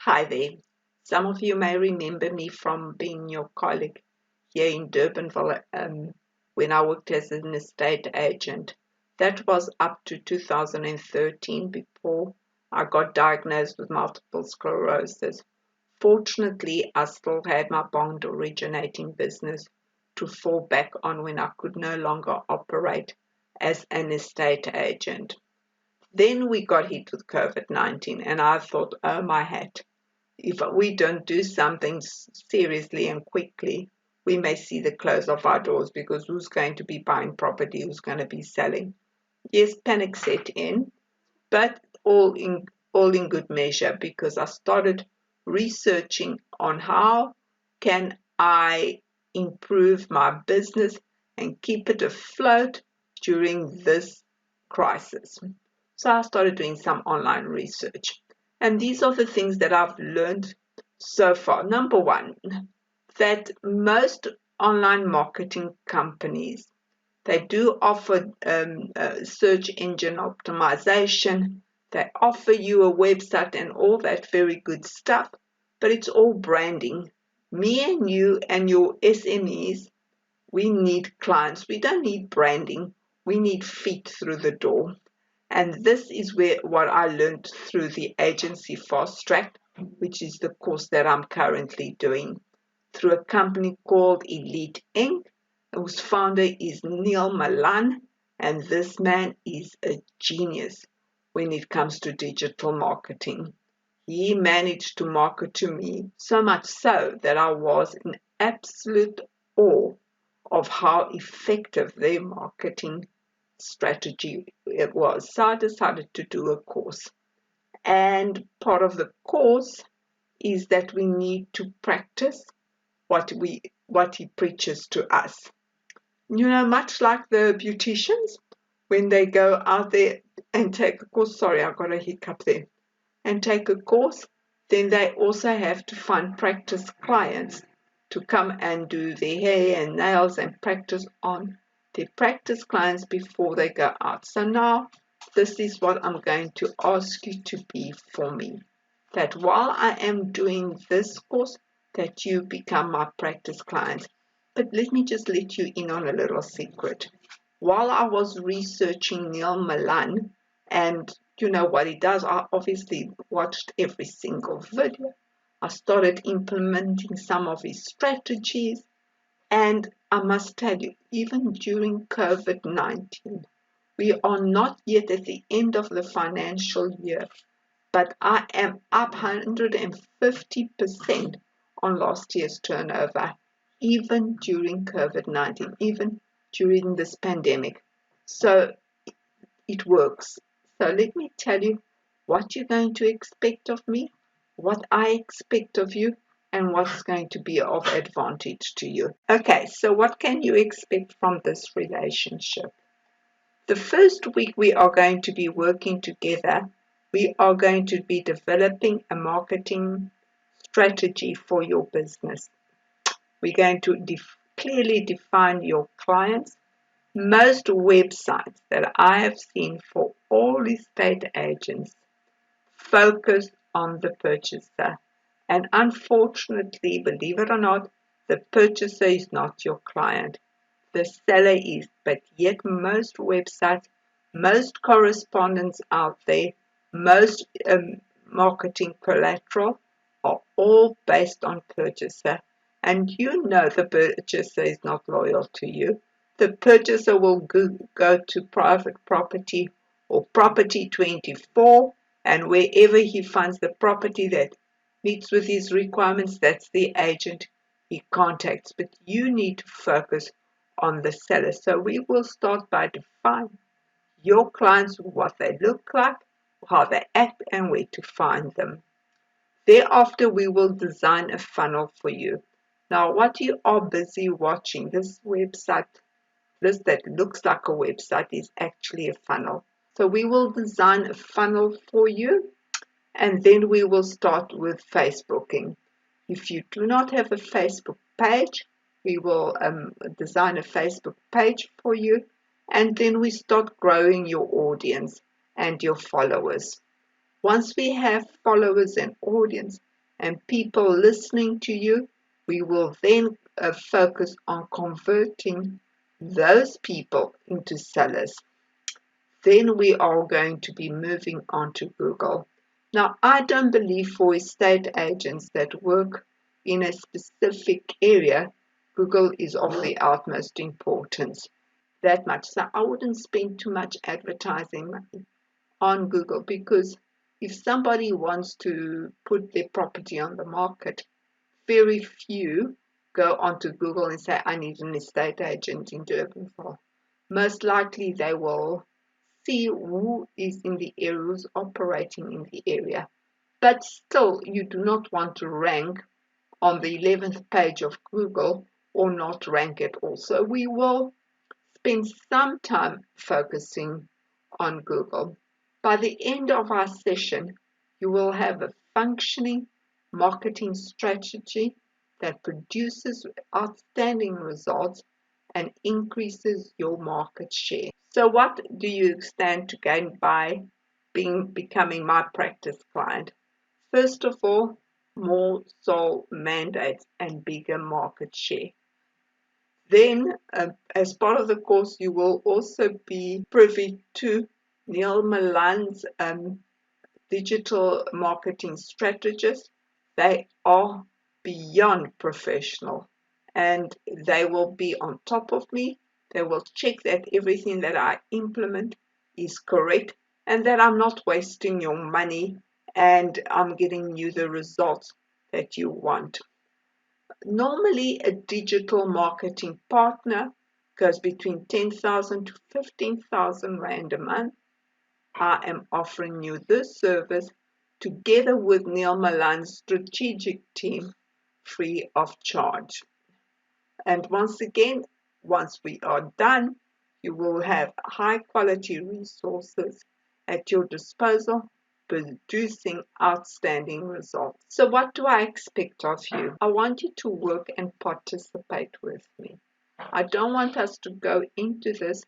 Hi there. Some of you may remember me from being your colleague here in Durbanville when I worked as an estate agent. That was up to 2013 before I got diagnosed with multiple sclerosis. Fortunately, I still had my bond originating business to fall back on when I could no longer operate as an estate agent. Then we got hit with COVID-19 and I thought, oh my hat, if we don't do something seriously and quickly, we may see the close of our doors because who's going to be buying property, who's going to be selling? Yes, panic set in, but all in good measure because I started researching on how can I improve my business and keep it afloat during this crisis. So I started doing some online research. And these are the things that I've learned so far. Number one, that most online marketing companies, they do offer search engine optimization. They offer you a website and all that very good stuff, but it's all branding. Me and you and your SMEs, we need clients. We don't need branding. We need feet through the door. And this is where what I learned through the agency Fast Track, which is the course that I'm currently doing, through a company called Elite Inc., whose founder is Neil Malan, and this man is a genius when it comes to digital marketing. He managed to market to me so much so that I was in absolute awe of how effective their marketing strategy it was. So I decided to do a course. And part of the course is that we need to practice what he preaches to us. You know, much like the beauticians, when they go out there and take a course, sorry, I got a hiccup there, and take a course, then they also have to find practice clients to come and do their hair and nails and practice on their practice clients before they go out. So now this is what I'm going to ask you to be for me. That while I am doing this course, that you become my practice clients. But let me just let you in on a little secret. While I was researching Neil Malan, and you know what he does, I obviously watched every single video. I started implementing some of his strategies, and I must tell you, even during COVID-19, we are not yet at the end of the financial year, but I am up 150% on last year's turnover, even during COVID-19, even during this pandemic. So it works. So let me tell you what you're going to expect of me, what I expect of you, and what's going to be of advantage to you. Okay, so what can you expect from this relationship? The first week we are going to be working together. We are going to be developing a marketing strategy for your business. We're going to clearly define your clients. Most websites that I have seen for all estate agents focus on the purchaser. And unfortunately, believe it or not, the purchaser is not your client. The seller is. But yet most websites, most correspondents out there, most marketing collateral are all based on purchaser. And you know the purchaser is not loyal to you. The purchaser will go to private property or property 24, and wherever he finds the property that meets with his requirements, that's the agent he contacts. But you need to focus on the seller. So we will start by defining your clients, what they look like, how they act, and where to find them. Thereafter, we will design a funnel for you. Now, what you are busy watching, this website, this that looks like a website is actually a funnel. So we will design a funnel for you, and then we will start with Facebooking. If you do not have a Facebook page, we will design a Facebook page for you, and then we start growing your audience and your followers. Once we have followers and audience, and people listening to you, we will then focus on converting those people into sellers. Then we are going to be moving on to Google. Now, I don't believe for estate agents that work in a specific area, Google is of the utmost importance. That much. So I wouldn't spend too much advertising money on Google, because if somebody wants to put their property on the market, very few go onto Google and say, I need an estate agent in Durbanville. Most likely they will see who is in the area, who's operating in the area. But still, you do not want to rank on the 11th page of Google or not rank at all. So we will spend some time focusing on Google. By the end of our session, you will have a functioning marketing strategy that produces outstanding results and increases your market share. So what do you stand to gain by becoming my practice client? First of all, more sole mandates and bigger market share. Then, as part of the course, you will also be privy to Neil Milan's digital marketing strategists. They are beyond professional, and they will be on top of me. They will check that everything that I implement is correct and that I'm not wasting your money and I'm getting you the results that you want. Normally, a digital marketing partner goes between 10,000 to 15,000 Rand a month. I am offering you this service together with Neil Milan's strategic team free of charge. And once again, once we are done, you will have high quality resources at your disposal, producing outstanding results. So what do I expect of you? I want you to work and participate with me. I don't want us to go into this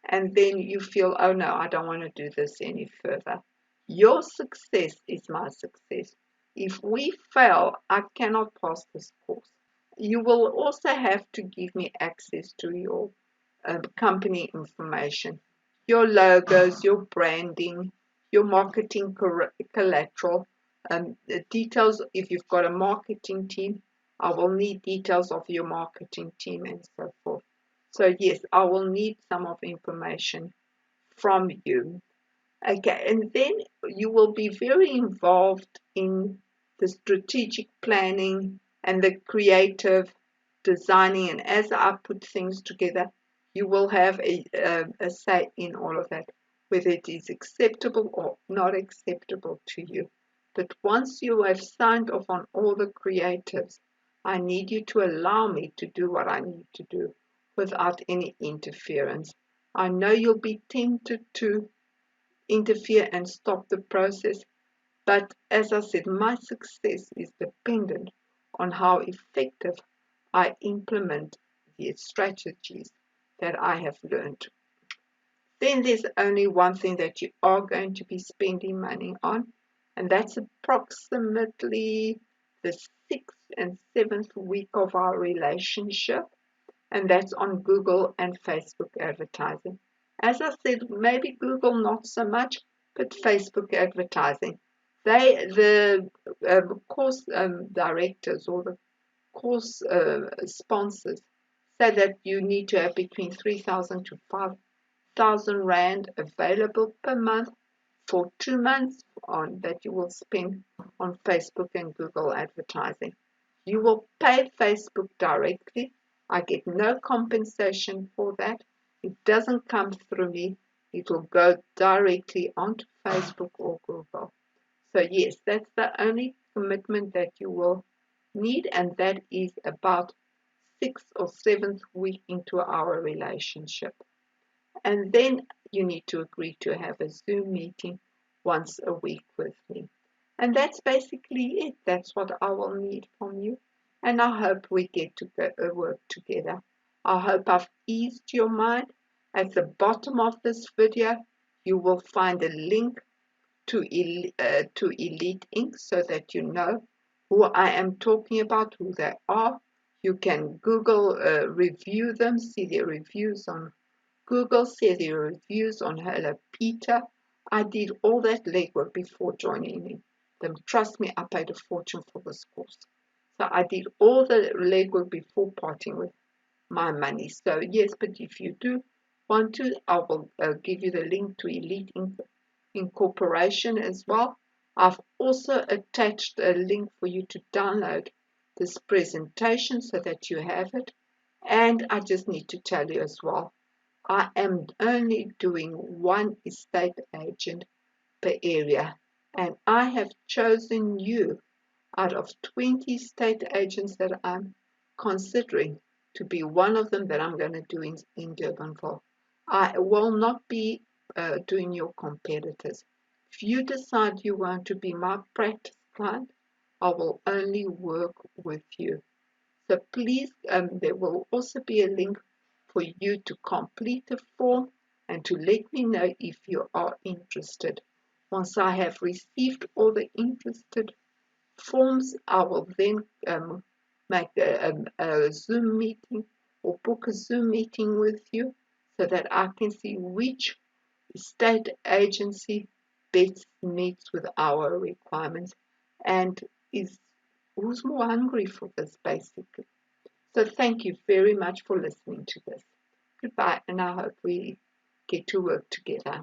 and then you feel, oh no, I don't want to do this any further. Your success is my success. If we fail, I cannot pass this course. You will also have to give me access to your company information, your logos, your branding, your marketing collateral, details. If you've got a marketing team, I will need details of your marketing team and so forth. So yes, I will need some of information from you. Okay, and then you will be very involved in the strategic planning and the creative designing. And as I put things together, you will have a say in all of that, whether it is acceptable or not acceptable to you. But once you have signed off on all the creatives, I need you to allow me to do what I need to do without any interference. I know you'll be tempted to interfere and stop the process, but as I said, my success is dependent on how effective I implement the strategies that I have learned. Then there's only one thing that you are going to be spending money on, and that's approximately the 6th and 7th week of our relationship, and that's on Google and Facebook advertising. As I said, maybe Google not so much, but Facebook advertising. The course directors or the course sponsors say that you need to have between 3,000 to 5,000 Rand available per month for 2 months on that you will spend on Facebook and Google advertising. You will pay Facebook directly. I get no compensation for that. It doesn't come through me. It will go directly onto Facebook or Google. So yes, that's the only commitment that you will need, and that is about 6th or 7th week into our relationship. And then you need to agree to have a Zoom meeting once a week with me. And that's basically it. That's what I will need from you. And I hope we get to work together. I hope I've eased your mind. At the bottom of this video, you will find a link to Elite Ink so that you know who I am talking about, who they are. You can Google, review them, see their reviews on Google, see their reviews on Hello Peter. I did all that legwork before joining them. Trust me, I paid a fortune for this course. So I did all the legwork before parting with my money. So yes, but if you do want to, I will give you the link to Elite Incorporation as well. I've also attached a link for you to download this presentation so that you have it. And I just need to tell you as well, I am only doing one estate agent per area, and I have chosen you out of 20 estate agents that I'm considering to be one of them that I'm going to do in Durbanville. I will not be doing your competitors. If you decide you want to be my practice client, I will only work with you. So please, there will also be a link for you to complete the form and to let me know if you are interested. Once I have received all the interested forms, I will then make a Zoom meeting or book a Zoom meeting with you so that I can see which state agency best meets with our requirements and is who's more hungry for this basically. So thank you very much for listening to this. Goodbye, and I hope we get to work together.